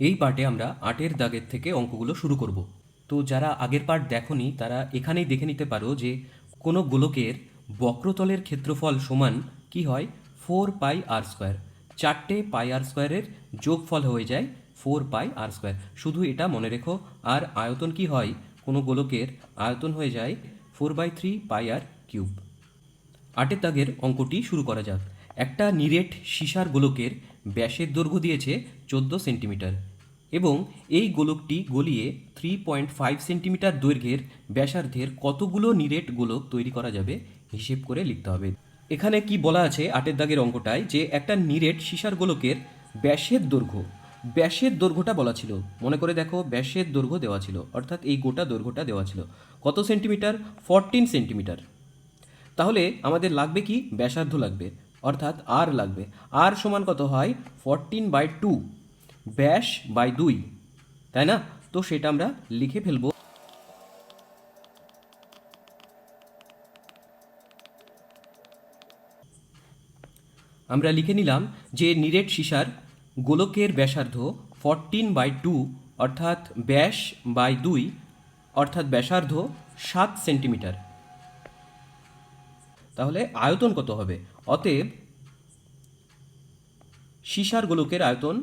এই পার্টে আমরা 8-এর দাগের থেকে অঙ্কগুলো শুরু করব। তো যারা আগের পার্ট দেখোনি তারা এখানেই দেখে নিতে পারো যে কোনো গোলকের বক্রতলের ক্ষেত্রফল সমান কি হয়, 4πr²। 4টে পাই আর স্কোয়ারের যোগফল হয়ে যায় 4πr²। শুধু এটা মনে রেখো। আর আয়তন কি হয়, কোনো গোলকের আয়তন হয়ে যায় 4/3πr³। 8-এর দাগের অঙ্কটি শুরু করা যাক। একটা নিরেট সীসার গোলকের ব্যাসের দৈর্ঘ্য দিয়েছে 14 সেন্টিমিটার এবং এই গোলকটি গলিয়ে 3.5 সেন্টিমিটার দৈর্ঘ্যের ব্যাসার্ধের কতগুলো নিরেট গোলক তৈরি করা যাবে হিসেব করে লিখতে হবে। এখানে কি বলা আছে 8-এর দাগের অঙ্কটায়, যে একটা নিরেট সীসার গোলকের ব্যাসের দৈর্ঘ্যটা বলা ছিল। মনে করে দেখো, ব্যাসের দৈর্ঘ্য দেওয়া ছিল, অর্থাৎ এই গোটা দৈর্ঘ্যটা দেওয়া ছিল কত সেন্টিমিটার, 14 সেন্টিমিটার। তাহলে আমাদের লাগবে কি, ব্যাসার্ধ লাগবে, অর্থাৎ আর লাগবে। আর সমান কত হয়, 14/2, ব্যাস বাই 2, তাই না? তো সেটা আমরা লিখে ফেলবো। আমরা লিখে নিলাম যে নিরেট সীসার গোলকের ব্যাসার্ধ 14/2, অর্থাৎ ব্যাস বাই 2, অর্থাৎ ব্যাসার্ধ 7 সেন্টিমিটার। তাহলে আয়তন কত হবে? অতএব সীসার গোলকের আয়তন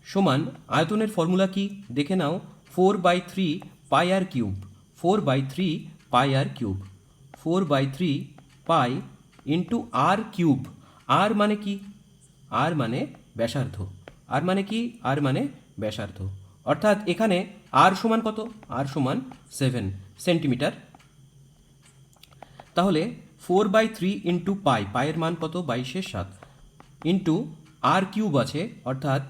সমান, আয়তনের ফর্মুলা কি দেখে নাও, 4/3πr³। 4/3πr³, 4/3π ইন্টু r³ আর মানে কি, আর মানে ব্যাসার্ধ। আর মানে কি, আর মানে ব্যাসার্ধ। অর্থাৎ এখানে আর সমান কত, আর সমান 7 সেন্টিমিটার। তাহলে 4/3 ইন্টু পায়ের মান কত, 22/7, ইন্টু r³ আছে, অর্থাৎ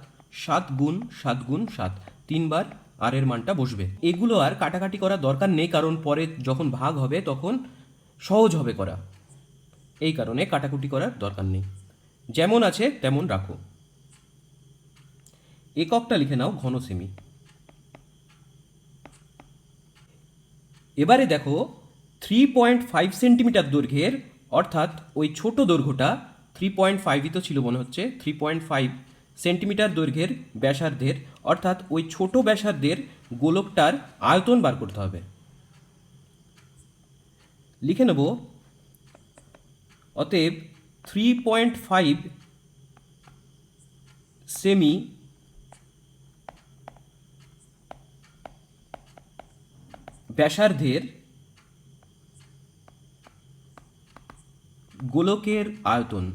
7 × 7 × 7, 3বার আর এর মানটা বসবে। এগুলো আর কাটাকাটি করার দরকার নেই, কারণ পরে যখন ভাগ হবে তখন সহজ হবে করা। এই কারণে কাটাকুটি করার দরকার নেই, যেমন আছে তেমন রাখো। এককটা লিখে নাও ঘন সেমি। এবারে দেখো 3.5 সেন্টিমিটার দৈর্ঘ্যের, অর্থাৎ ওই ছোট দৈর্ঘ্যটা 3.5ই তো ছিল মনে হচ্ছে, 3.5 সেন্টিমিটার দৈর্ঘ্যের ব্যাসার্ধের, অর্থাৎ ওই ছোট ব্যাসার্ধের গোলকটার আয়তন বার করতে হবে। লিখে নেব, অতএব 3.5 সেমি ব্যাসার্ধের গোলকের আয়তন,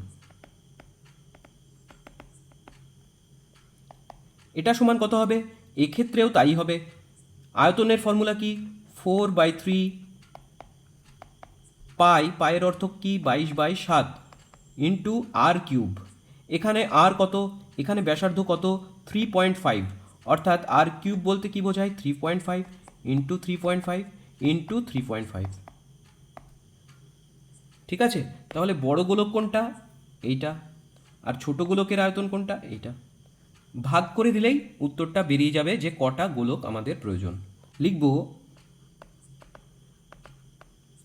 এটা সমান কত হবে? এক্ষেত্রেও তাই হবে। আয়তনের ফর্মুলা কি, 4/3 পায়ের অর্থ কি, 22/7 ইন্টু r³। এখানে আর কত, এখানে ব্যাসার্ধ কত, 3.5, অর্থাৎ r³ বলতে কি বোঝায়, 3.5 ইন্টু 3.5 ইন্টু 3.5। ঠিক আছে? তাহলে বড় গোলক কোনটা, এইটা, আর ছোট গোলকের আয়তন কোনটা, এইটা। ভাগ করে দিলেই উত্তরটা বেরিয়ে যাবে যে কটা গোলক আমাদের প্রয়োজন। লিখব,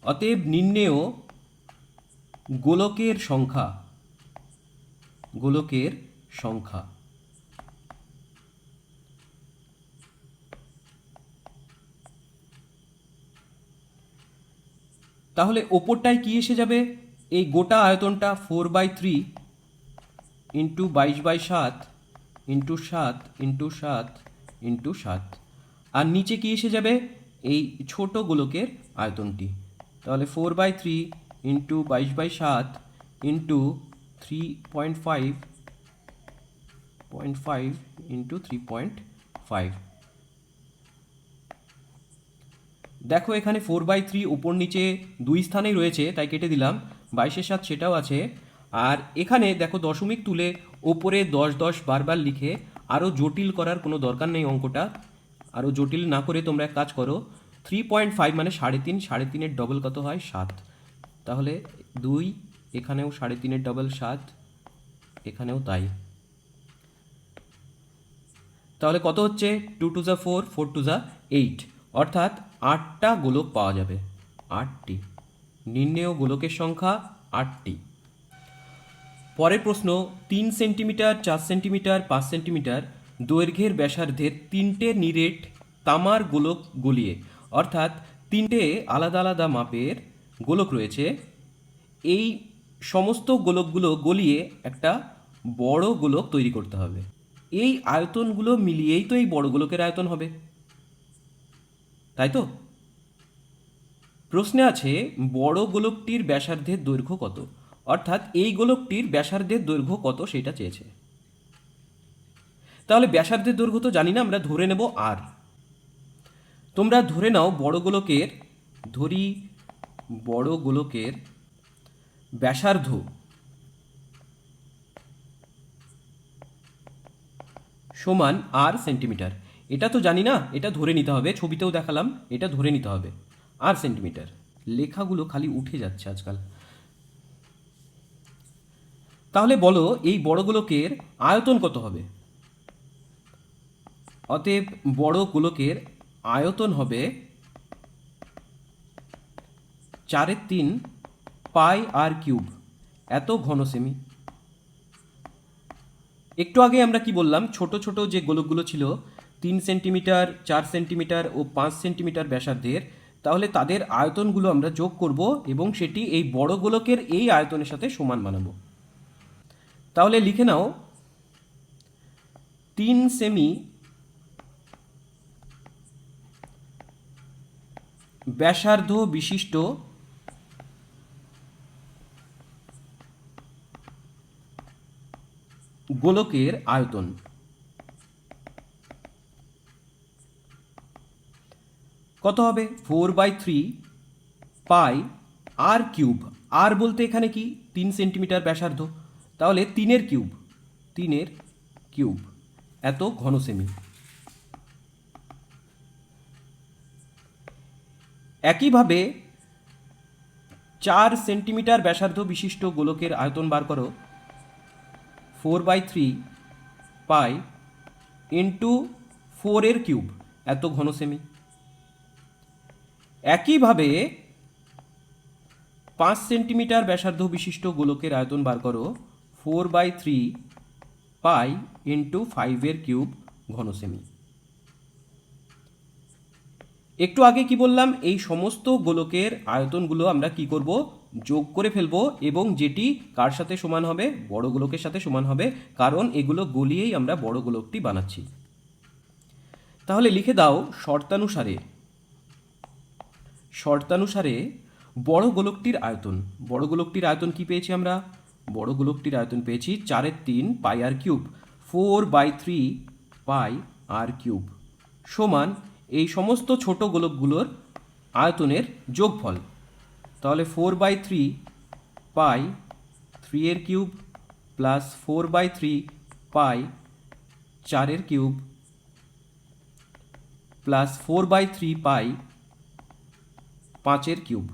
অতএব নির্ণেয় গোলকের সংখ্যা, গোলকের সংখ্যা। তাহলে ওপরটায় কি এসে যাবে, এই গোটা আয়তনটা 4/3 ইন্টু 22/7 ইন্টু 7 ইন্টু 7 ইন্টু 7, আর নিচে কি এসে যাবে, এই ছোট গোলকের আয়তনটি। তাহলে 4/3 ইন্টু 22/7 ইন্টু 3.5 ইন্টু 3.5। দেখো এখানে 4/3 উপর নিচে দুই স্থানেই রয়েছে, তাই কেটে দিলাম। 22/7 সেটাও আছে। আর এখানে দেখো দশমিক তুলে ওপরে 10 10 বারবার লিখে আরও জটিল করার কোনো দরকার নেই অঙ্কটা। আরও জটিল না করে তোমরা এক কাজ করো, 3.5 মানে 3.5, 3.5-এর ডবল কত হয়, 7। তাহলে 2, এখানেও 3.5-এর ডবল 7, এখানেও তাই। তাহলে কত হচ্ছে, 2 2 যা 4, 4 2 যা 8, অর্থাৎ 8টা গোলক পাওয়া যাবে, 8টি। নির্ণেয় গোলকের সংখ্যা 8টি। পরের প্রশ্ন, 3 সেন্টিমিটার, 4 সেন্টিমিটার, 5 সেন্টিমিটার দৈর্ঘ্যের ব্যাসার্ধের 3টে নিরেট তামার গোলক গলিয়ে, অর্থাৎ 3টে আলাদা আলাদা মাপের গোলক রয়েছে, এই সমস্ত গোলকগুলো গলিয়ে একটা বড় গোলক তৈরি করতে হবে। এই আয়তনগুলো মিলিয়েই তো এই বড় গোলকের আয়তন হবে, তাই তো? প্রশ্নে আছে বড় গোলকটির ব্যাসার্ধের দৈর্ঘ্য কত, অর্থাৎ এই গোলকটির ব্যাসার্ধের দৈর্ঘ্য কত সেটা চেয়েছে। তাহলে ব্যাসার্ধের দৈর্ঘ্য তো জানি না, আমরা ধরে নেব আর। তোমরা ধরে নাও বড় গোলকের ব্যাসার্ধ সমান আর সেন্টিমিটার। এটা তো জানি না, এটা ধরে নিতে হবে, ছবিতেও দেখালাম, এটা ধরে নিতে হবে আর সেন্টিমিটার। লেখাগুলো খালি উঠে যাচ্ছে আজকাল। তাহলে বলো এই বড় গোলকের আয়তন কত হবে? অতএব বড় গোলকের আয়তন হবে 4/3 পাই আর কিউব, এত ঘন সেমি। একটু আগে আমরা কি বললাম, ছোট ছোট যে গোলকগুলো ছিল 3 সেন্টিমিটার, 4 সেন্টিমিটার ও 5 সেন্টিমিটার ব্যাসার্ধের, তাহলে তাদের আয়তনগুলো আমরা যোগ করব এবং সেটি এই বড় গোলকের এই আয়তনের সাথে সমান বানাবো। তাহলে লিখে নাও 3 সেমি ব্যাসার্ধ বিশিষ্ট গোলকের আয়তন কত হবে? 4/3 পাই আর কিউব। আর বলতে এখানে কি 3 সেন্টিমিটার ব্যাসার্ধ, তাহলে 3 এর কিউব এত ঘন সেমি। একইভাবে 4 সেন্টিমিটার ব্যাসার্ধ বিশিষ্ট গোলকের আয়তন বার করো। 4/3 পাই ইন্টু 4 এর কিউব এত ঘন সেমি। একইভাবে 5 সেন্টিমিটার ব্যাসার্ধ বিশিষ্ট গোলকের আয়তন বার করো। 4/3 পাই ইন্টু 5 এর কিউব ঘন সেমি। একটু আগে কি বললাম, এই সমস্ত গোলকের আয়তনগুলো আমরা কি করব? যোগ করে ফেলবো, এবং যেটি কার সাথে সমান হবে? বড় গোলকের সাথে সমান হবে, কারণ এগুলো গলিয়েই আমরা বড় গোলকটি বানাচ্ছি। তাহলে লিখে দাও শর্তানুসারে বড় গোলকটির আয়তন। বড় গোলকটির আয়তন কি পেয়েছি আমরা? বড় গোলকটির আয়তন পেয়েছি 4/3 পাই আর কিউব, 4/3 পাই আর কিউব সমান এই সমস্ত ছোট গোলকগুলোর আয়তনের যোগফল। তাহলে 4/3 পাই 3 এর কিউব প্লাস 4/3 পাই 4 এর কিউব প্লাস 4/3 পাই 5 এর কিউব।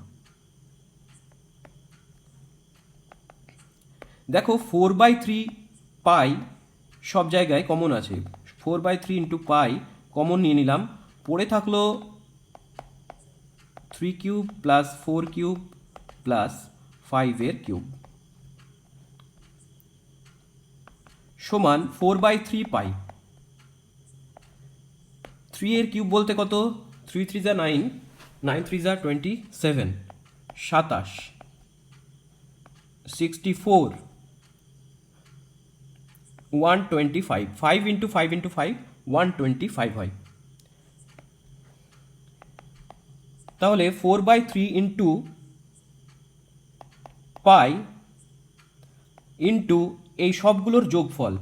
দেখো 4/3 পাই সব জায়গায় কমন আছে, 4/3 ইন্টু পাই কমন নিয়ে নিলাম, পড়ে থাকলো 3 কিউব প্লাস 4 কিউব প্লাস 5 এর কিউব সমান 4/3 পাই। 3 এর কিউব বলতে কত? 3 3 যা 9, 9 3 যা 27, 27, 64, 125, 5 ইন্টু 5 ইন্টু 5 125 হয়। তাহলে 4/3 ইন্টু পাই ইন্টু এই সবগুলোর যোগফল,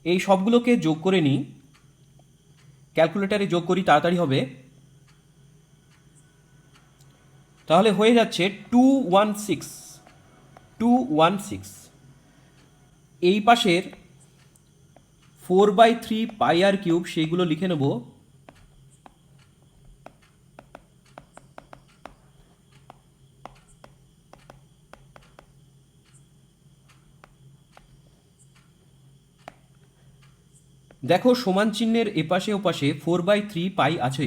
এই সবগুলোকে যোগ করে নিই, ক্যালকুলেটারে যোগ করি তাড়াতাড়ি হবে। তাহলে হয়ে যাচ্ছে 216। এই পাশের 4/3 পাই আর কিউব সেইগুলো লিখে নেব। দেখো সমান চিহ্নের এপাশে ওপাশে 4/3 পাই আছে,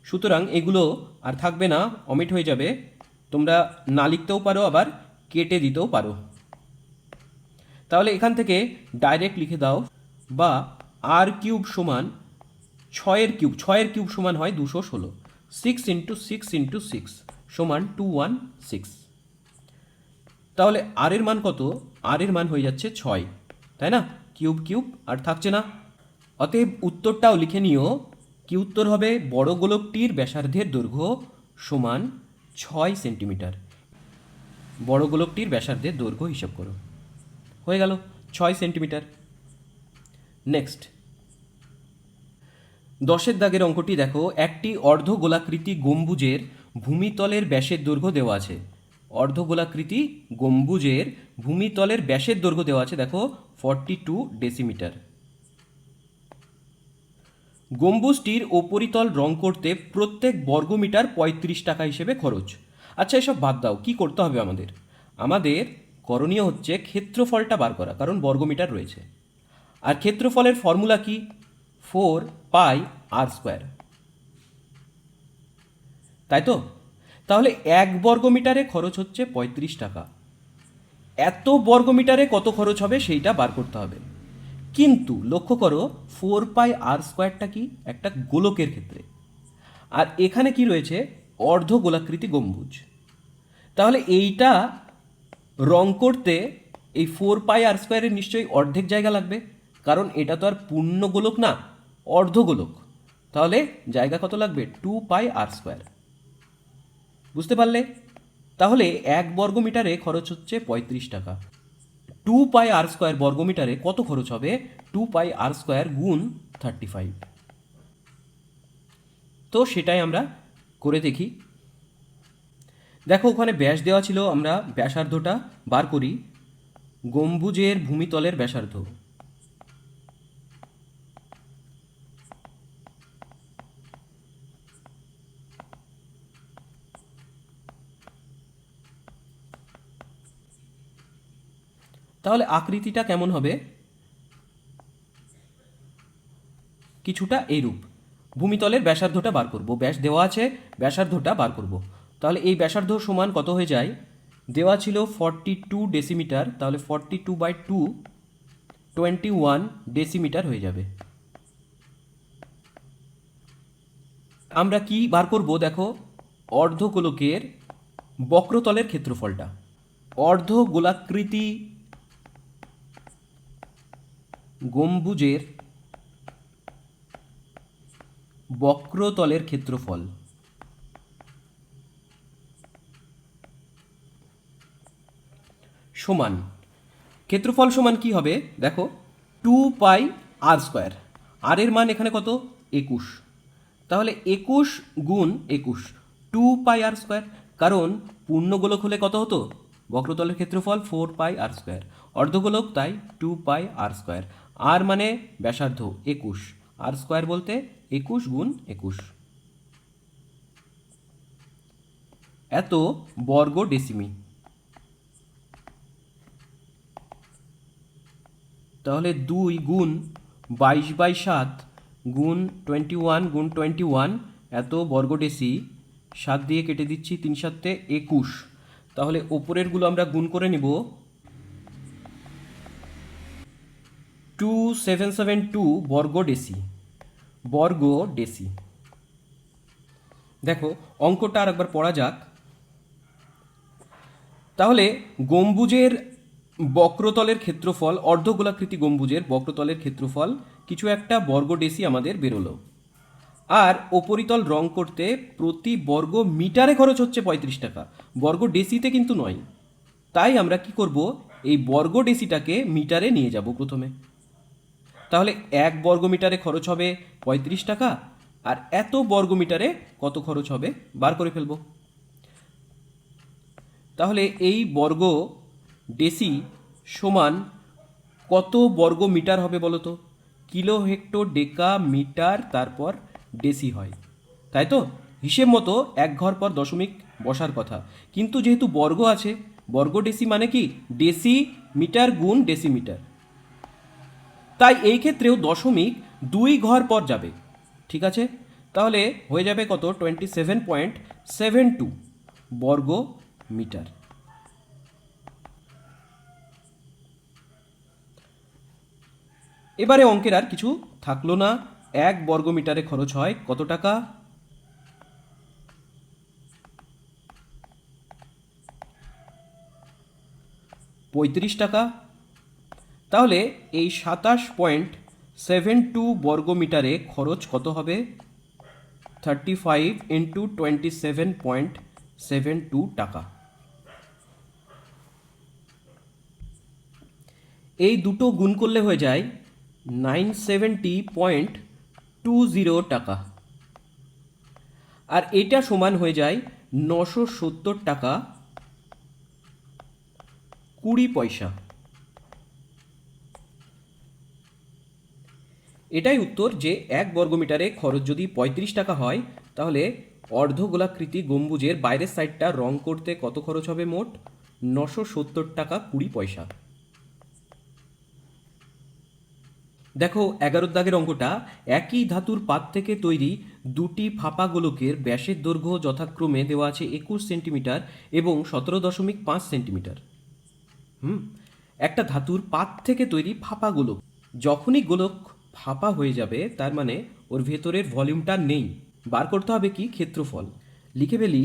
সুতরাং এগুলো আর থাকবে না, অমিট হয়ে যাবে। তোমরা না লিখতেও পারো, আবার কেটে দিতেও পারো। তাহলে এখান থেকে ডাইরেক্ট লিখে দাও, বা আর কিউব সমান ছয়ের কিউব, ছয়ের কিউব সমান হয় 216, 6 × 6 × 6 সমান 216। তাহলে আর এর মান কত? আর এর মান হয়ে যাচ্ছে 6, তাই না? কিউব কিউব আর থাকছে না। অতএব উত্তরটাও লিখে নিও, কি উত্তর হবে? বড় গোলকটির ব্যাসার্ধের দৈর্ঘ্য সমান 6 সেন্টিমিটার। বড় গোলকটির ব্যাসার্ধের দৈর্ঘ্য হিসাব করো, হয়ে গেল 6 সেন্টিমিটার। নেক্সট 10-এর দাগের অঙ্কটি দেখো, একটি অর্ধগোলাকৃতি গম্বুজের ভূমিতলের ব্যাসের দৈর্ঘ্য দেওয়া আছে। অর্ধগোলাকৃতি গম্বুজের ভূমিতলের ব্যাসের দৈর্ঘ্য দেওয়া আছে, দেখো 42 ডেসিমিটার। গম্বুজটির ওপরিতল রং করতে প্রত্যেক বর্গমিটার 35 টাকা হিসেবে খরচ। আচ্ছা, এসব বাদ দাও, কি করতে হবে আমাদের? আমাদের করণীয় হচ্ছে ক্ষেত্রফলটা বার করা, কারণ বর্গমিটার রয়েছে। আর ক্ষেত্রফলের ফর্মুলা কি? 4πr², তাই তো? তাহলে 1 বর্গমিটারে খরচ হচ্ছে 35 টাকা। এত বর্গমিটারে কত খরচ হবে সেইটা বার করতে হবে। কিন্তু লক্ষ্য করো, 4πr² কি? একটা গোলকের ক্ষেত্রে। আর এখানে কি রয়েছে? অর্ধগোলাকৃতি গম্বুজ। তাহলে এইটা রং করতে এই 4πr² এর নিশ্চয়ই অর্ধেক জায়গা লাগবে, কারণ এটা তো আর পূর্ণ গোলক না, অর্ধগোলক। তাহলে জায়গা কত লাগবে? 2πr²। বুঝতে পারলে? তাহলে 1 বর্গমিটারে খরচ হচ্ছে 35 টাকা। 2πr² বর্গমিটারে কত খরচ হবে? 2πr² গুণ 35। তো সেটাই আমরা করে দেখি। দেখো, ওখানে ব্যাস দেওয়া ছিল, আমরা ব্যাসার্ধটা বার করি। গম্বুজের ভূমিতলের ব্যাসার্ধ, তাহলে আকৃতিটা কেমন হবে? কিছুটা এইরূপ। ভূমিতলের ব্যাসার্ধটা বার করব, ব্যাস দেওয়া আছে, ব্যাসার্ধটা বার করব। তাহলে এই ব্যাসার্ধ সমান কত হয়ে যায়? দেওয়া ছিল 42 ডেসিমিটার, তাহলে 42/2 21 ডেসিমিটার হয়ে যাবে। আমরা কি বার করব? দেখো, অর্ধগোলকের বক্রতলের ক্ষেত্রফলটা। অর্ধগোলাকৃতি গম্বুজের বক্রতলের ক্ষেত্রফল সমান, ক্ষেত্রফল সমান কি হবে? দেখো, 2πr²। আর এর মান এখানে কত? 21। তাহলে 21 গুণ 21, 2πr²। কারণ পূর্ণগোলক হলে কত হতো? বক্রতলের ক্ষেত্রফল 4πr², অর্ধগোলক তাই 2πr²। আর মানে ব্যাসার্ধ 21, r² বলতে 21 গুণ 21, এত বর্গ ডেসিমি। তাহলে 2 গুণ 22/7 গুণ 21 গুণ 21, এত বর্গ ডেসি। 7 দিয়ে কেটে দিচ্ছি, 3 7 21। তাহলে ওপরেরগুলো আমরা গুণ করে নিব। 2772 বর্গ ডেসি, বর্গ ডেসি। দেখো, অঙ্কটা আর একবার পড়া যাক। তাহলে গম্বুজের বক্রতলের ক্ষেত্রফল, অর্ধগোলাকৃতি গম্বুজের বক্রতলের ক্ষেত্রফল কিছু একটা বর্গ ডেসি আমাদের বেরোলো। আর ওপরিতল রং করতে প্রতি বর্গ মিটারে খরচ হচ্ছে 35 টাকা, বর্গ ডেসিতে কিন্তু নয়। তাই আমরা কি করব? এই বর্গ ডেসিটাকে মিটারে নিয়ে যাব প্রথমে। তাহলে 1 বর্গ মিটারে খরচ হবে 35 টাকা, আর এত বর্গ মিটারে কত খরচ হবে বার করে ফেলব। তাহলে এই বর্গ ডেসি সমান কত বর্গ মিটার হবে বলো তো? কিলো, হেক্টর, ডেকা, মিটার, তারপর ডেসি হয়, তাই তো? হিসেব মতো 1 ঘর পর দশমিক বসার কথা, কিন্তু যেহেতু বর্গ আছে, বর্গ ডেসি মানে কি? ডেসি মিটার গুণ ডেসিমিটার। তাই এই ক্ষেত্রেও দশমিক 2 ঘর পর যাবে, ঠিক আছে? তাহলে হয়ে যাবে কত 27.72 বর্গ মিটার। এবারে অঙ্কের আর কিছু থাকলো না। 1 বর্গ মিটারে খরচ হয় কত টাকা? 35 টাকা। তাহলে এই 27.72 বর্গ মিটারে খরচ কত হবে? 35 ইন্টু 27.72 টাকা। এই দুটো গুণ করলে হয়ে যায় 970.20 টাকা। আর এটা সমান হয়ে যায় 970 টাকা 20 পয়সা। এটাই উত্তর যে 1 বর্গমিটারে খরচ যদি 35 টাকা হয় তাহলে অর্ধগোলাকৃতি গম্বুজের বাইরের সাইডটা রং করতে কত খরচ হবে মোট? 970 টাকা 20 পয়সা। দেখো 11 দাগের অঙ্কটা, একই ধাতুর পাত থেকে তৈরি দুটি ফাঁপা গোলকের ব্যাসের দৈর্ঘ্য যথাক্রমে দেওয়া আছে 21 সেন্টিমিটার এবং 17.5 সেন্টিমিটার। একটা ধাতুর পাত থেকে তৈরি ফাঁপা গোলক, যখনই গোলক ফাঁপা হয়ে যাবে তার মানে ওর ভেতরের ভলিউমটা নেই। বার করতে হবে কি? ক্ষেত্রফল। লিখে ফেলি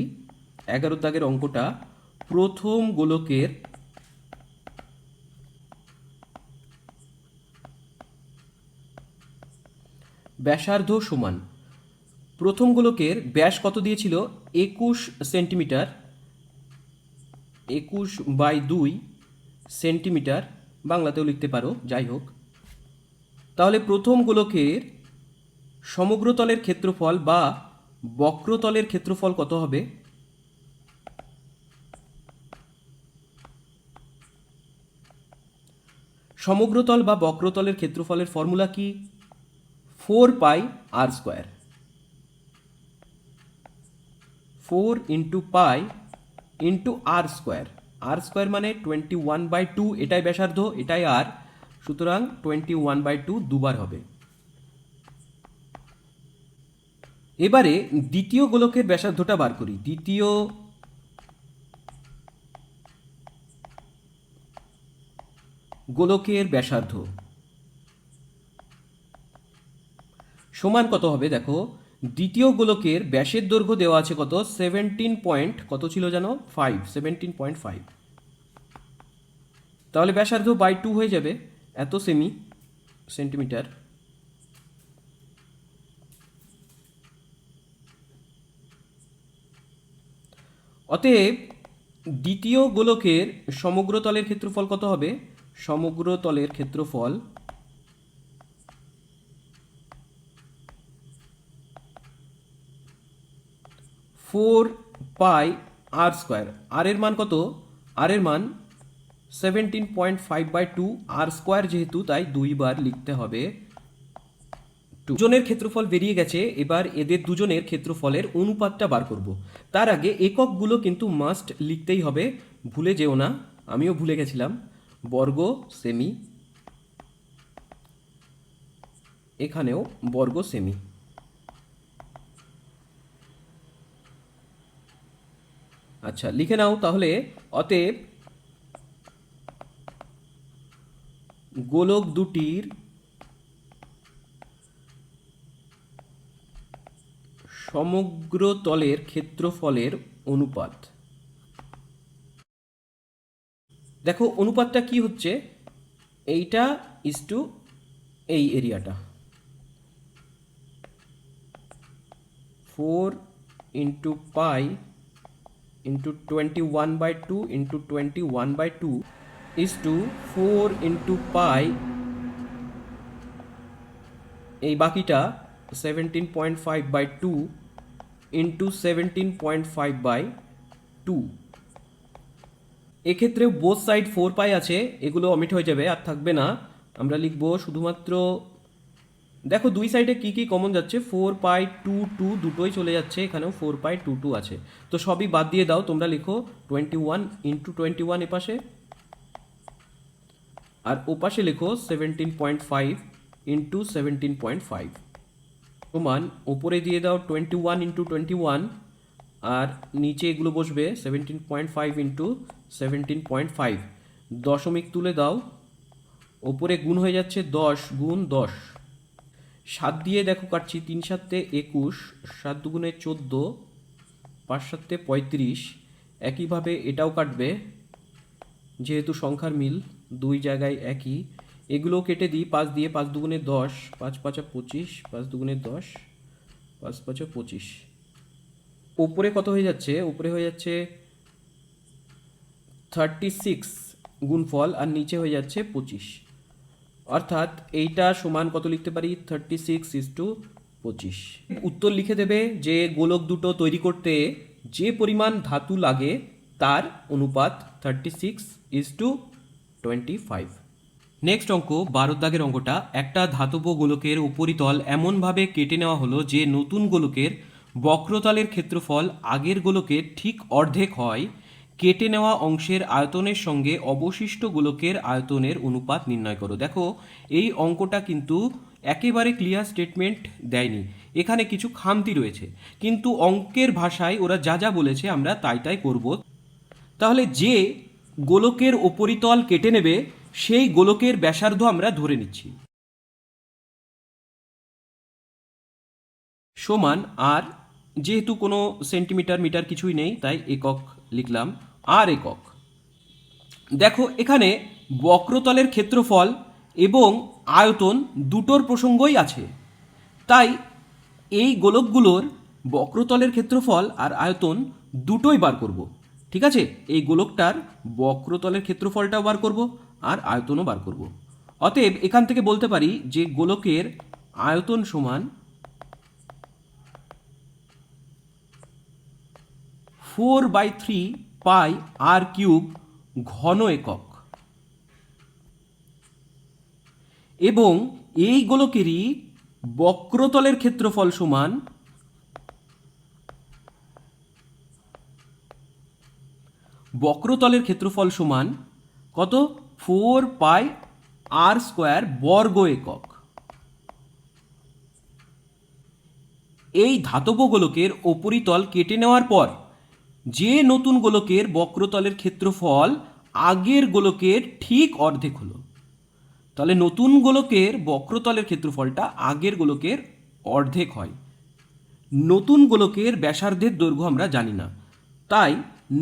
11 দাগের অঙ্কটা, প্রথম গোলকের ব্যাসার্ধ সমান, প্রথম গোলকের ব্যাস কত দিয়েছিল? 21 সেন্টিমিটার, 21/2 সেন্টিমিটার, বাংলাতেও লিখতে পারো, যাই হোক। তাহলে প্রথম গোলকের সমগ্রতলের ক্ষেত্রফল বা বক্রতলের ক্ষেত্রফল কত হবে? সমগ্রতল বা বক্রতলের ক্ষেত্রফলের ফর্মুলা কি? 4πr²। 4 into pi into r²। r² মানে 21/2, এটাই ব্যাসার্ধ, এটাই আর, সুতরাং 21/2 দুবার হবে। এবারে দ্বিতীয় গোলকের ব্যাসার্ধটা বার করি। দ্বিতীয় গোলকের ব্যাসার্ধ সমান কত হবে? দেখো, দ্বিতীয় গোলকের ব্যাসের দৈর্ঘ্য দেওয়া আছে কত? 17 কত ছিল জানো? 5, 17.5। তাহলে ব্যাসার্ধ বাই 2 হয়ে যাবে, এত সেন্টিমিটার। অতএব দ্বিতীয় গোলকের সমগ্রতলের ক্ষেত্রফল কত হবে? সমগ্রতলের ক্ষেত্রফল ফোর পাই r²। আর এর মান কত? আর এর মান 17.5/2, r² যেহেতু তাই দুইবার লিখতে হবে। দুজনের ক্ষেত্রফল বেরিয়ে গেছে, এবার এদের দুজনের ক্ষেত্রফলের অনুপাতটা বার করব। তার আগে এককগুলো কিন্তু মাস্ট লিখতেই হবে, ভুলে যেও না, আমিও ভুলে গেছিলাম। বর্গ সেমি, এখানেও বর্গ সেমি। আচ্ছা, লিখে নাও তাহলে। অতএব গোলক দুটির সমগ্র তলের ক্ষেত্রফলের অনুপাত। দেখো অনুপাতটা কি হচ্ছে, এইটা ইস্টু এই এরিয়াটা, 4 into pi into 21/2 into 21/2 is to 4 into পাই, এই বাকিটা 17.5/2 ইন্টু 17.5/2। এক্ষেত্রে বোথ সাইড 4 পাই আছে, এগুলো অমিট হয়ে যাবে, আর থাকবে না। আমরা লিখব শুধুমাত্র, দেখো দুই সাইডে কি কি কমন যাচ্ছে, 4π2 দুটোই চলে যাচ্ছে, এখানেও 4π2 আছে, তো সবই বাদ দিয়ে দাও। তোমরা লিখো 21 ইন্টু 21 এপাশে, আর ওপাশে লিখো 17.5 ইন্টু 17.5। সমান ওপরে দিয়ে দাও 21 × 21 আর নিচে এগুলো বসবে 17.5 × 17.5, দশমিক তুলে দাও, ওপরে গুণ হয়ে যাচ্ছে 10 × 10। 7 দিয়ে দেখো কাটছি, 3 7 21, 7 2 14, 5 7 35। একইভাবে এটাও কাটবে, যেহেতু সংখ্যার মিল দুই জায়গায় একই। এগুলো কেটে দিই 5 দিয়ে, 5 2 10, 5 5 25, 5 2 10, 5 5 25। ওপরে কত হয়ে যাচ্ছে? উপরে হয়ে যাচ্ছে 36 গুণফল আর নিচে হয়ে যাচ্ছে 25। অর্থাৎ এইটা সমান কত লিখতে পারি? 36:25। উত্তর লিখে দেবে যে গোলক দুটো তৈরি করতে যে পরিমাণ ধাতু লাগে তার অনুপাত 36:25। নেক্সট অঙ্ক 12 দাগের অঙ্কটা, একটা ধাতব গোলকের উপরিতল এমনভাবে কেটে নেওয়া হলো যে নতুন গোলকের বক্রতলের ক্ষেত্রফল আগের গোলকের ঠিক অর্ধেক হয়। কেটে নেওয়া অংশের আয়তনের সঙ্গে অবশিষ্ট গোলকের আয়তনের অনুপাত নির্ণয় করো। দেখো এই অঙ্কটা কিন্তু একেবারে ক্লিয়ার স্টেটমেন্ট দেয়নি, এখানে কিছু খামতি রয়েছে, কিন্তু অঙ্কের ভাষায় ওরা যা যা বলেছে আমরা তাই তাই করব। তাহলে যে গোলকের উপরিতল কেটে নেবে সেই গোলকের ব্যাসার্ধ আমরা ধরে নিচ্ছি সমান আর, যেহেতু কোনো সেন্টিমিটার মিটার কিছুই নেই তাই একক লিখলাম, আর একক। দেখো এখানে বক্রতলের ক্ষেত্রফল এবং আয়তন দুটোর প্রসঙ্গই আছে, তাই এই গোলকগুলোর বক্রতলের ক্ষেত্রফল আর আয়তন দুটোই বার করব। ঠিক আছে, এই গোলকটার বক্রতলের ক্ষেত্রফলটাও বার করব আর আয়তনও বার করব। অতএব এখান থেকে বলতে পারি যে গোলকের আয়তন সমান 4/3πr³ ঘন একক, এবং এই গোলকেরই বক্রতলের ক্ষেত্রফল সমান কত? 4πr² বর্গ একক। এই ধাতব গোলকের উপরিতল কেটে নেওয়ার পর যে নতুন গোলকের বক্রতলের ক্ষেত্রফল আগের গোলকের ঠিক অর্ধেক হলো, তাহলে নতুন গোলকের বক্রতলের ক্ষেত্রফলটা আগের গোলকের অর্ধেক হয়। নতুন গোলকের ব্যাসার্ধের দৈর্ঘ্য আমরা জানি না, তাই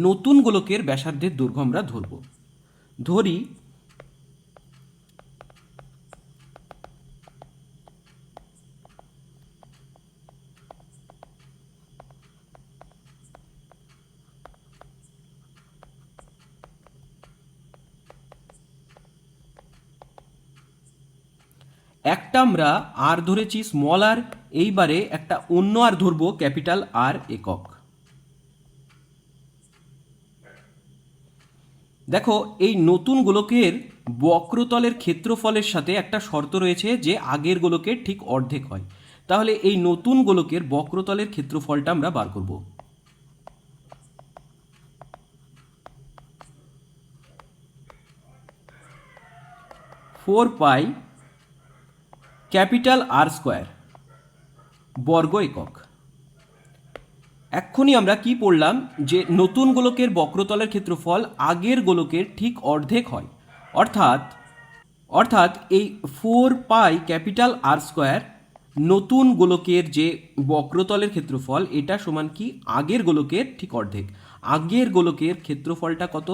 নতুন গোলকের ব্যাসার্ধের দৈর্ঘ্য আমরা ধরি একটা আমরা আর ধরেছি স্মল আর, এইবারে একটা অন্য আর ধরবো ক্যাপিটাল আর একক। দেখো এই নতুন গোলকের বক্রতলের ক্ষেত্রফলের সাথে একটা শর্ত রয়েছে যে আগের গোলকের ঠিক অর্ধেক হয়, তাহলে এই নতুন গোলকের বক্রতলের ক্ষেত্রফলটা আমরা বার করব। $4πR² বর্গ একক। এক্ষুনি আমরা কি পড়লাম যে নতুন গোলকের বক্রতলের ক্ষেত্রফল আগের গোলকের ঠিক অর্ধেক হয়, অর্থাৎ এই 4πR² নতুন গোলকের যে বক্রতলের ক্ষেত্রফল এটা সমান কি আগের গোলকের ঠিক অর্ধেক। আগের গোলকের ক্ষেত্রফলটা কত?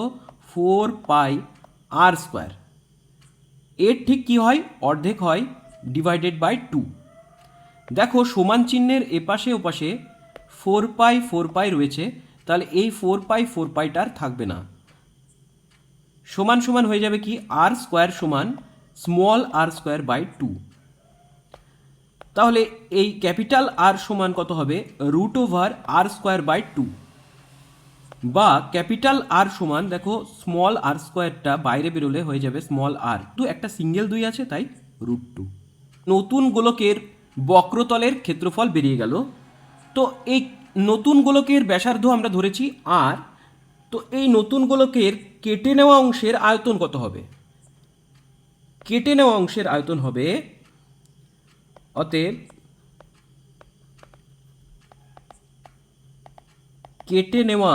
4πR²। এর ঠিক কি হয়? অর্ধেক হয়, /2। দেখো সমান চিহ্নের এপাশে ওপাশে 4π রয়েছে, তাহলে এই 4πটার থাকবে না, সমান সমান হয়ে যাবে কি r² সমান r²/2। তাহলে এই ক্যাপিটাল আর সমান কত হবে? √r²/2, বা ক্যাপিটাল আর সমান, দেখো স্মল r²টা বাইরে বেরোলে হয়ে যাবে স্মল আর, তো একটা সিঙ্গেল 2 আছে তাই √2। নতুন গোলকের বক্রতলের ক্ষেত্রফল বেরিয়ে গেল। তো এই নতুন গোলকের ব্যাসার্ধ আমরা ধরেছি আর, তো এই নতুন গোলকের কেটে নেওয়া অংশের আয়তন কত হবে? কেটে নেওয়া অংশের আয়তন হবে, অতএব কেটে নেওয়া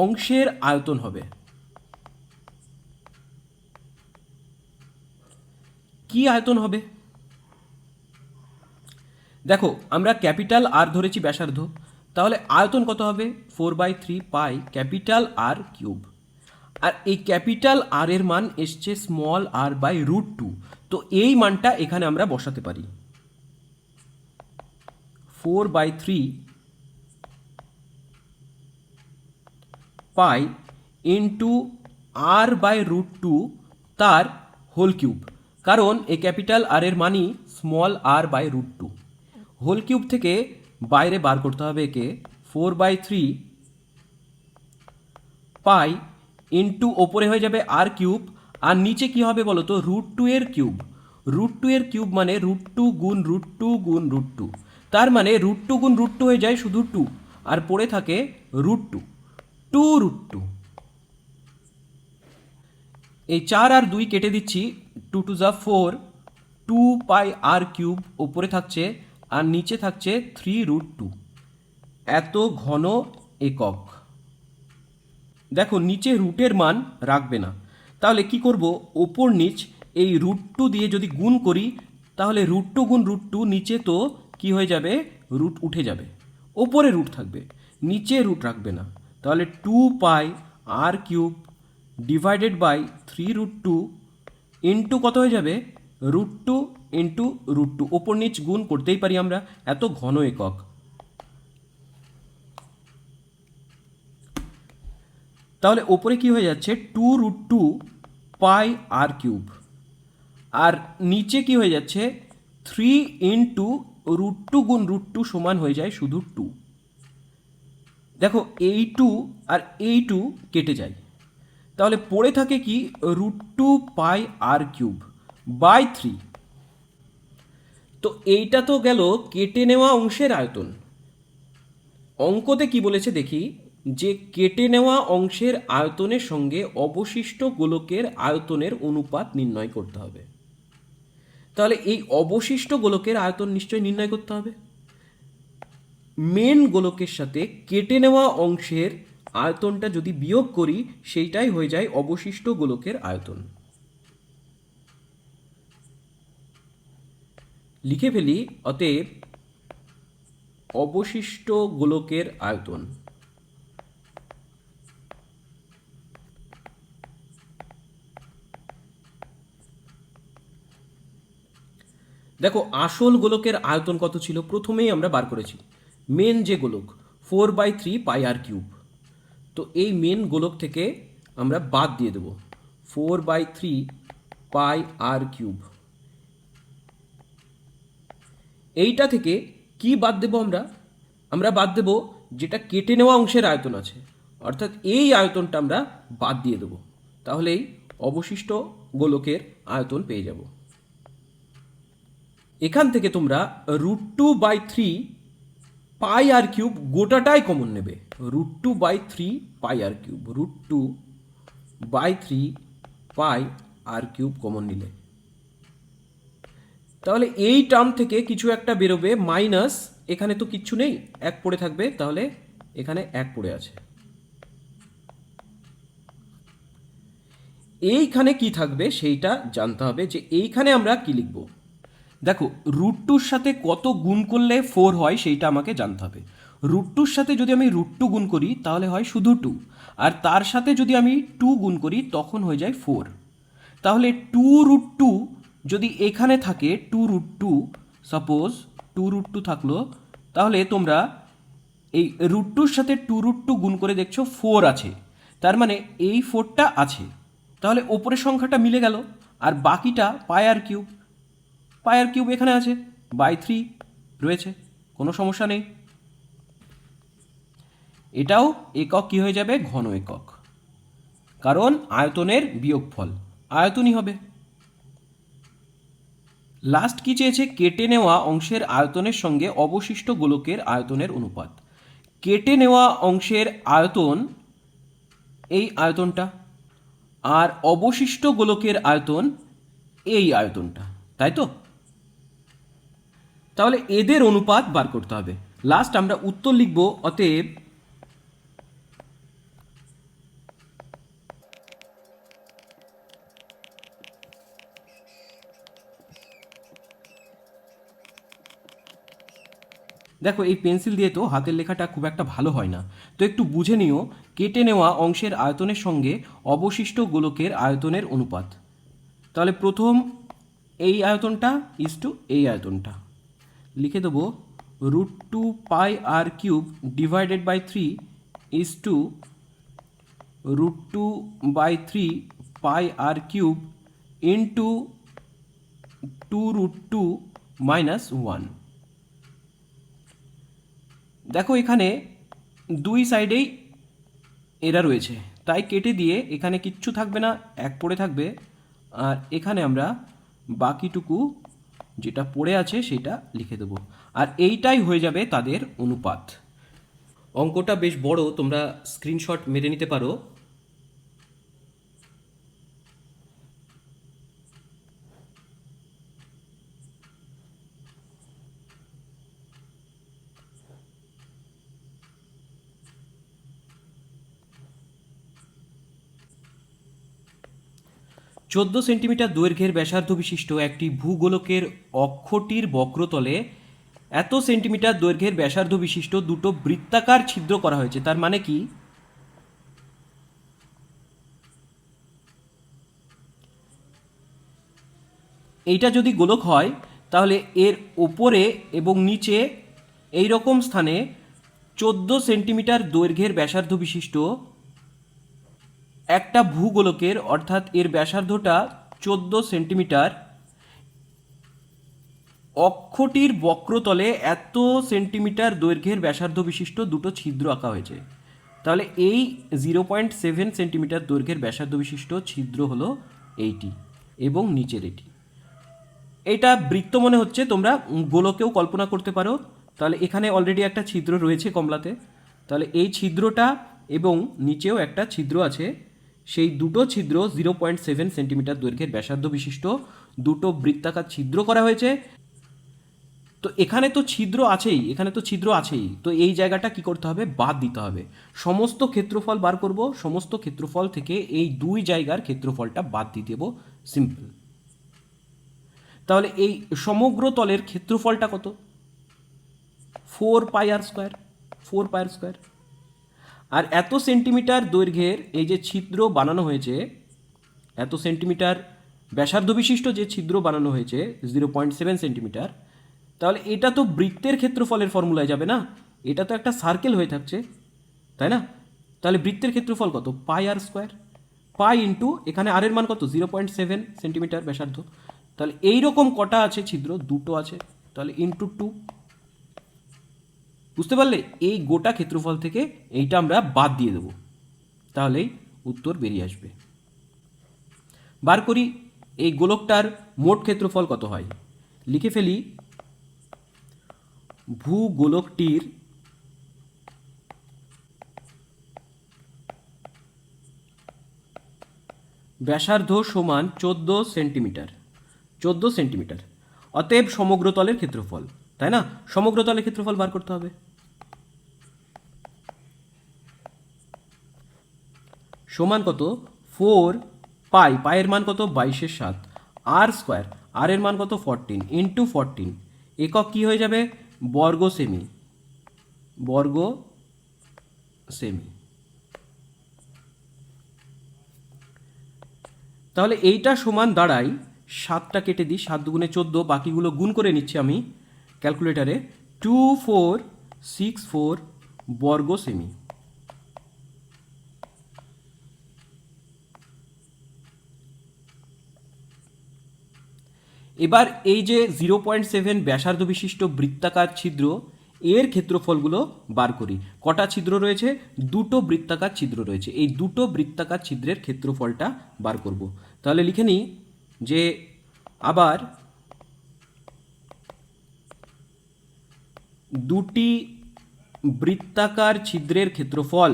অংশের আয়তন হবে। কি আয়তন হবে? দেখো, আমরা ক্যাপিটাল আর ধরেছি ব্যাসার্ধ, তাহলে আয়তন কত হবে? 4/3 পাই ক্যাপিটাল আর কিউব। আর এই ক্যাপিটাল আর এর মান এসছে স্মল আর বাই √2, তো এই মানটা এখানে আমরা বসাতে পারি। 4/3 পাই ইন্টু r/√2 তার হোল কিউব, কারণ এই ক্যাপিটাল আর এর মানই স্মল r/√2। হোল কিউব থেকে বাইরে বার করতে হবে একে। 4/3 পাই ইন্টু ওপরে হয়ে যাবে আর কিউব, আর নিচে কি হবে বলো তো? √2 এর কিউব। √2 এর কিউব মানে √2 গুণ √2 গুণ √2, তার মানে √2 গুণ √2 হয়ে যায় শুধু 2, আর পড়ে থাকে √2, 2√2। এই 4 আর 2 কেটে দিচ্ছি, 2 2 যা 4, 2 পাই আর কিউব ওপরে থাকছে, আর নিচে থাকছে 3√2। এত ঘন একক। দেখো, নিচে রুটের মান রাখবে না, তাহলে কি করব? ওপর নিচ এই √2 দিয়ে যদি গুণ করি, তাহলে √2 গুণ √2, নিচে তো কি হয়ে যাবে? রুট উঠে যাবে, ওপরে রুট থাকবে, নিচে রুট রাখবে না। তাহলে 2 পাই আর কিউব ডিভাইডেড বাই 3√2 ইন্টু কত হয়ে যাবে? √2 ইন্টু √2, ওপর নিচ গুণ করতেই পারি আমরা, এত ঘন একক। তাহলে ওপরে কি হয়ে যাচ্ছে? 2√2 পাই আর কিউব, আর নিচে কি হয়ে যাচ্ছে? 3 ইন্টু √2 গুণ √2 সমান হয়ে যায় শুধু 2। দেখো, এই 2 আর এই 2 কেটে যায়, তাহলে পড়ে থাকে কি? √2 পাই আর কিউব বাই 3। তো এইটা তো গেল কেটে নেওয়া অংশের আয়তন। অঙ্কতে কি বলেছে দেখি, যে কেটে নেওয়া অংশের আয়তনের সঙ্গে অবশিষ্ট গোলকের আয়তনের অনুপাত নির্ণয় করতে হবে। তাহলে এই অবশিষ্ট গোলকের আয়তন নিশ্চয়ই নির্ণয় করতে হবে। মেন গোলকের সাথে কেটে নেওয়া অংশের আয়তনটা যদি বিয়োগ করি, সেইটাই হয়ে যায় অবশিষ্ট গোলকের আয়তন। লিখে ফেলি, অতএব অবশিষ্ট গোলকের আয়তন। দেখো, আসল গোলকের আয়তন কত ছিল প্রথমেই আমরা বার করেছি। মেন যে গোলক 4/3 পাই আর কিউব, তো এই মেন গোলক থেকে আমরা বাদ দিয়ে দেব 4/3 পাই আর কিউব। এইটা থেকে কি বাদ দেব আমরা? আমরা বাদ দেব যেটা কেটে নেওয়া অংশের আয়তন আছে, অর্থাৎ এই আয়তনটা আমরা বাদ দিয়ে দেব, তাহলেই অবশিষ্ট গোলকের আয়তন পেয়ে যাব। এখান থেকে তোমরা √2/3 পাই আর কিউব গোটাটাই কমন নেবে। √2/3 পাই আর কিউব, √2/3 পাই আর কিউব কমন নিলে, তাহলে এই টার্ম থেকে কিছু একটা বেরোবে মাইনাস, এখানে তো কিচ্ছু নেই, 1 পড়ে থাকবে, তাহলে এখানে 1 পড়ে আছে। এইখানে কি থাকবে সেইটা জানতে হবে, যে এইখানে আমরা কি লিখব। দেখো, √2 সাথে কত গুণ করলে 4 হয় সেইটা আমাকে জানতে হবে। √2 সাথে যদি আমি √2 গুণ করি তাহলে হয় শুধু 2, আর তার সাথে যদি আমি 2 গুণ করি তখন হয়ে যায় 4। তাহলে 2√2 যদি এখানে থাকে, 2√2, সাপোজ 2√2 থাকলো, তাহলে তোমরা এই √2-র সাথে 2√2 গুণ করে দেখছো 4 আছে, তার মানে এই 4টা আছে, তাহলে ওপরের সংখ্যাটা মিলে গেল। আর বাকিটা পাই আর কিউব, পাই আর কিউব এখানে আছে, বাই 3 রয়েছে, কোনো সমস্যা নেই। এটাও একক কি হয়ে যাবে? ঘন একক, কারণ আয়তনের বিয়োগফল আয়তনই হবে। লাস্ট কি চেয়েছে? কেটে নেওয়া অংশের আয়তনের সঙ্গে অবশিষ্ট গোলকের আয়তনের অনুপাত। কেটে নেওয়া অংশের আয়তন এই আয়তনটা, আর অবশিষ্ট গোলকের আয়তন এই আয়তনটা, তাই তো? তাহলে এদের অনুপাত বার করতে হবে। লাস্ট আমরা উত্তর লিখব। অতএব দেখো এই পেন্সিল দিয়ে তো হাতের লেখাটা খুব একটা ভালো হয় না, তো একটু বুঝে নিও কেটে নেওয়া অংশের আয়তনের সঙ্গে অবশিষ্ট গোলকের আয়তনের অনুপাত। তাহলে প্রথম এই আয়তনটা ইজ টু এই আয়তনটা লিখে দেবো √2πr³ divided by 3 is to √2/3πr³ into 2√2 minus 1। দেখো এখানে দুই সাইডেই এরা রয়েছে, তাই কেটে দিয়ে এখানে কিচ্ছু থাকবে না, এক পড়ে থাকবে। আর এখানে আমরা বাকিটুকু যেটা পড়ে আছে সেটা লিখে দেবো, আর এইটাই হয়ে যাবে তাদের অনুপাত। অঙ্কটা বেশ বড়, তোমরা স্ক্রিনশট মেরে নিতে পারো। 14 সেন্টিমিটার দৈর্ঘ্যের ব্যাসার্ধ বিশিষ্ট একটি ভূগোলকের অক্ষটির বক্রতলে এত সেন্টিমিটার দৈর্ঘ্যের ব্যাসার্ধ বিশিষ্ট দুটো বৃত্তাকার ছিদ্র করা হয়েছে। তার মানে কি, এইটা যদি গোলক হয় তাহলে এর ওপরে এবং নিচে এই রকম স্থানে 14 সেন্টিমিটার দৈর্ঘ্যের ব্যাসার্ধ বিশিষ্ট একটা ভূগোলকের, অর্থাৎ এর ব্যাসার্ধটা 14 সেন্টিমিটার, অক্ষটির বক্রতলে এত সেন্টিমিটার দৈর্ঘ্যের ব্যাসার্ধ বিশিষ্ট দুটো ছিদ্র আঁকা হয়েছে। তাহলে এই 0.7 সেন্টিমিটার দৈর্ঘ্যের ব্যাসার্ধ বিশিষ্ট ছিদ্র হলো এইটি এবং নিচের এটি। এটা বৃত্ত মনে হচ্ছে, তোমরা গোলকেও কল্পনা করতে পারো। তাহলে এখানে অলরেডি একটা ছিদ্র রয়েছে কমলাতে, তাহলে এই ছিদ্রটা এবং নিচেও একটা ছিদ্র আছে, সেই দুটো ছিদ্র 0.7 সেন্টিমিটার দৈর্ঘ্যের ব্যাসার্ধ বিশিষ্ট দুটো বৃত্তাকার ছিদ্র করা হয়েছে। তো এখানে তো ছিদ্র আছেই, এখানে তো ছিদ্র আছেই, তো এই জায়গাটা কি করতে হবে, বাদ দিতে হবে। সমস্ত ক্ষেত্রফল বার করব, সমস্ত ক্ষেত্রফল থেকে এই দুই জায়গার ক্ষেত্রফলটা বাদ দিয়ে দেবো, সিম্পল। তাহলে এই সমগ্র তলের ক্ষেত্রফলটা কত, 4πr², 4πr²। আর এত সেন্টিমিটার দৈর্ঘ্যের এই যে ছিদ্র বানানো হয়েছে, এত সেন্টিমিটার ব্যাসার্ধ বিশিষ্ট যে ছিদ্র বানানো হয়েছে 0.7 সেন্টিমিটার, তাহলে এটা তো বৃত্তের ক্ষেত্রফলের ফর্মুলায় যাবে না, এটা তো একটা সার্কেল হয়ে থাকছে, তাই না? তাহলে বৃত্তের ক্ষেত্রফল কত, πr², পাই ইন্টু এখানে আর এর মান কত, 0.7 সেন্টিমিটার ব্যাসার্ধ। তাহলে এইরকম কটা আছে ছিদ্র, দুটো আছে, তাহলে ইন্টু 2। বুঝতে পারলে, এই গোটা ক্ষেত্রফল থেকে এইটা আমরা বাদ দিয়ে দেবো, তাহলেই উত্তর বেরিয়ে আসবে। বার করি এই গোলকটার মোট ক্ষেত্রফল কত হয়, লিখে ফেলি ভূগোলকটির ব্যাসার্ধ সমান 14 সেন্টিমিটার, 14 সেন্টিমিটার। অতএব সমগ্র তলের ক্ষেত্রফল, তাই না? সমগ্র তলের ক্ষেত্রফল বার করতে হবে। সমান কত, 4 পায়ের মান কত, 22/7, r², আর এর মান কত, 14 ইন্টু 14, একক কি হয়ে যাবে, বর্গ সেমি, বর্গ সেমি। তাহলে এইটা সমান দাঁড়াই, 7টা কেটে দিই, 7 দুগুণে 14, বাকিগুলো গুণ করে নিচ্ছি আমি ক্যালকুলেটারে, 2464 বর্গ সেমি। এবার এই যে 0.7 ব্যাসার্ধ বিশিষ্ট বৃত্তাকার ছিদ্র, এর ক্ষেত্রফলগুলো বার করি। কটা ছিদ্র রয়েছে, দুটো বৃত্তাকার ছিদ্র রয়েছে, এই দুটো বৃত্তাকার ছিদ্রের ক্ষেত্রফলটা বার করব। তাহলে লিখে নিই যে আবার দুটি বৃত্তাকার ছিদ্রের ক্ষেত্রফল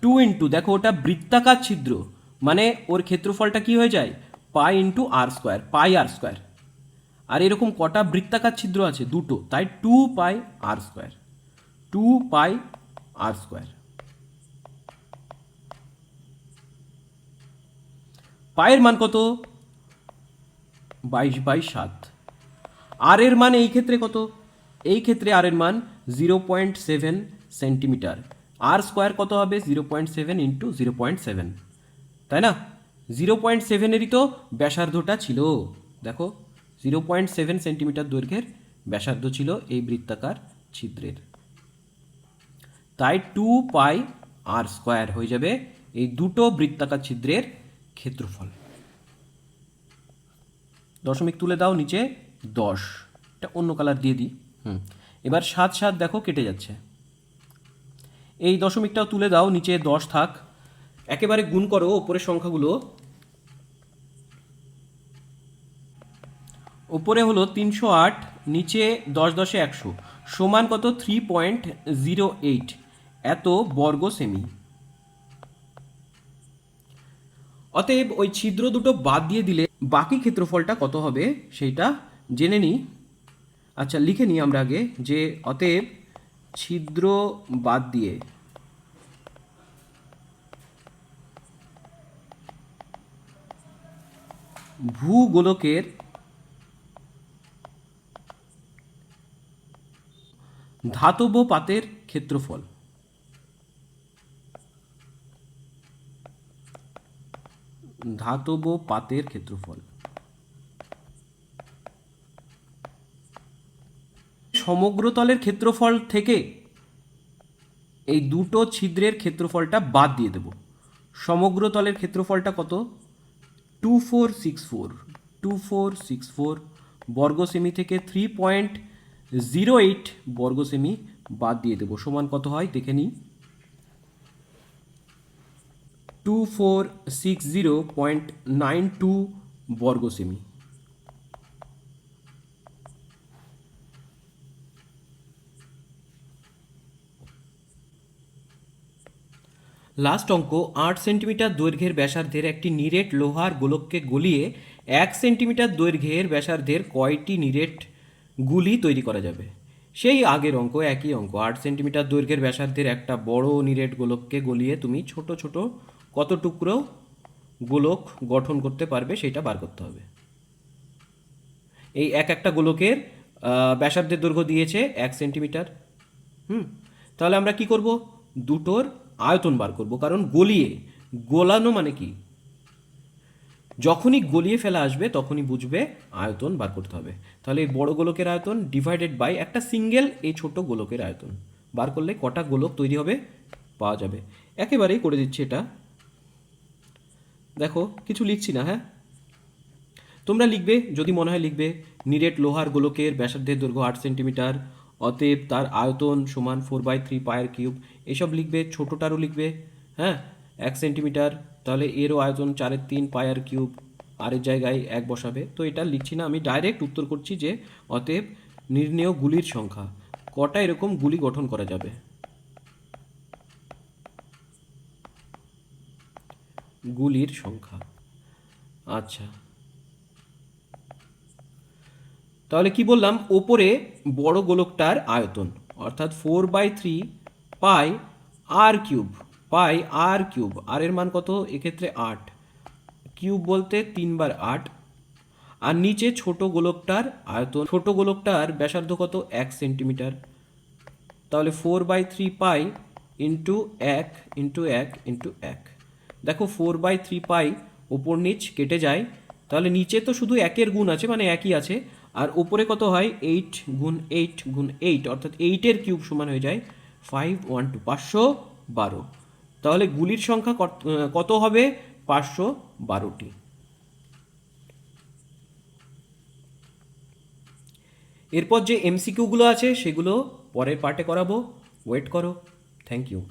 2 দেখো ওটা বৃত্তাকার ছিদ্র, মানে ওর ক্ষেত্রফলটা কি হয়ে যায় পাই ইন্টু আর স্কোয়ার, পাই আর স্কোয়ার। আর এরকম কটা বৃত্তাকার ছিদ্র আছে, দুটো, তাই 2 পাই আর স্কোয়ার, 2 পাই আর স্কোয়ার। পায়ের মান কত, 22/7। আর এর মান এই ক্ষেত্রে কত, এই ক্ষেত্রে আর এর মান 0.7 সেন্টিমিটার। আর স্কোয়ার কত হবে 0.7 ইন্টু 0.7, তাই না? 0.7-এরই তো ব্যাসার্ধটা ছিল, দেখো 0.7 সেন্টিমিটার দৈর্ঘ্যের ব্যাসার্ধ ছিল এই বৃত্তাকার ছিদ্রের। তাই 2 পাই আর স্কোয়ার হয়ে যাবে এই দুটো বৃত্তাকার ছিদ্রের ক্ষেত্রফল। দশমিক তুলে দাও নিচে 10, এটা অন্য কালার দিয়ে দিই। এবার 7 দেখো কেটে যাচ্ছে, এই দশমিকটাও তুলে দাও, নিচে 10 থাক। একেবারে গুণ করো ওপরের সংখ্যাগুলো। ওপরে হলো 308, নিচে 10×10=100, সমান কত 3.08 এত বর্গ সেমি। অতএব ওই ছিদ্র দুটো বাদ দিয়ে দিলে বাকি ক্ষেত্রফলটা কত হবে সেইটা জেনে নিই। আচ্ছা লিখে নিই আমরা আগে, যে অতএব ছিদ্র বাদ দিয়ে ভূগোলকের ধাতব পাতের ক্ষেত্রফল, ধাতব পাতের ক্ষেত্রফল সমগ্রতলের ক্ষেত্রফল থেকে এই দুটো ছিদ্রের ক্ষেত্রফলটা বাদ দিয়ে দেব। সমগ্রতলের ক্ষেত্রফলটা কত, 2464 বর্গ সেমি থেকে 3.08 বর্গ সেমি বাদ দিয়ে দেবো, সমান কত হয় দেখে নিই, 2460.92 বর্গ সেমি। লাস্ট অঙ্ক, 8 সেন্টিমিটার দৈর্ঘ্যের ব্যাসার্ধের একটি নিরেট লোহার গোলককে গলিয়ে 1 সেন্টিমিটার দৈর্ঘ্যের ব্যাসার্ধের কয়টি নিরেট গুলি তৈরি করা যাবে? সেই আগের অঙ্ক, একই অঙ্ক, 8 সেন্টিমিটার দৈর্ঘ্যের ব্যাসার্ধের একটা বড় নিরেট গোলককে গলিয়ে তুমি ছোট ছোট কত টুকরো গোলক গঠন করতে পারবে সেটা বার করতে হবে। এই একটা গোলকের ব্যাসার্ধের দৈর্ঘ্য দিয়েছে 1 সেন্টিমিটার। তাহলে আমরা কি করব, দুটোর আয়তন বার করব, কারণ গোলানো মানে কি, যখনই গলিয়ে ফেলা আসবে তখনই বুঝবে আয়তন বার করতে হবে। তাহলে এই বড় গোলকের আয়তন ডিভাইডেড বাই একটা সিঙ্গেল এই ছোট গোলকের আয়তন, বার করলে কটা গোলক তৈরি হবে পাওয়া যাবে। একেবারেই করে দিচ্ছি এটা, দেখো কিছু লিখছি না, হ্যাঁ তোমরা লিখবে যদি মনে হয় লিখবে, নিরেট লোহার গোলকের ব্যাসার্ধের দৈর্ঘ্য 8 সেন্টিমিটার, অতএব তার আয়তন সমান 4/3 পায়ের কিউব, এসব লিখবে। ছোটোটারও লিখবে, হ্যাঁ 1 সেন্টিমিটার, তাহলে এরও আয়তন 4/3 পায়ের কিউব, আরের জায়গায় 1 বসাবে। তো এটা লিখছি না, আমি ডাইরেক্ট উত্তর করছি যে অতএব নির্ণেয় গুলির সংখ্যা, কটা এরকম গুলি গঠন করা যাবে, গুলির সংখ্যা। আচ্ছা তাহলে কি বললাম, ওপরে বড় গোলকটার আয়তন অর্থাৎ 4/3 পাই আর কিউব, পাই আর কিউব, আর এর মান কত এক্ষেত্রে 8, কিউব বলতে 3/8, আর নিচে ছোট গোলকটার আয়তন, ছোট গোলকটার ব্যাসার্ধ কত 1 সেন্টিমিটার, তাহলে 4/3 পাই ইন্টু 1 ইন্টু 1 ইন্টু 1। দেখো 4/3 পাই ওপর নিচ কেটে যায়, তাহলে নিচে তো শুধু 1-এর গুণ আছে মানে একই আছে, আর ওপরে কত হয় 8 গুণ 8 গুণ 8, অর্থাৎ 8-এর কিউব সমান হয়ে যায় 512, 512। তাহলে গুলির সংখ্যা কত হবে 512টি। এরপর যে এমসিকিউগুলো আছে সেগুলো পরের পার্টে করাবো, ওয়েট করো। Thank you.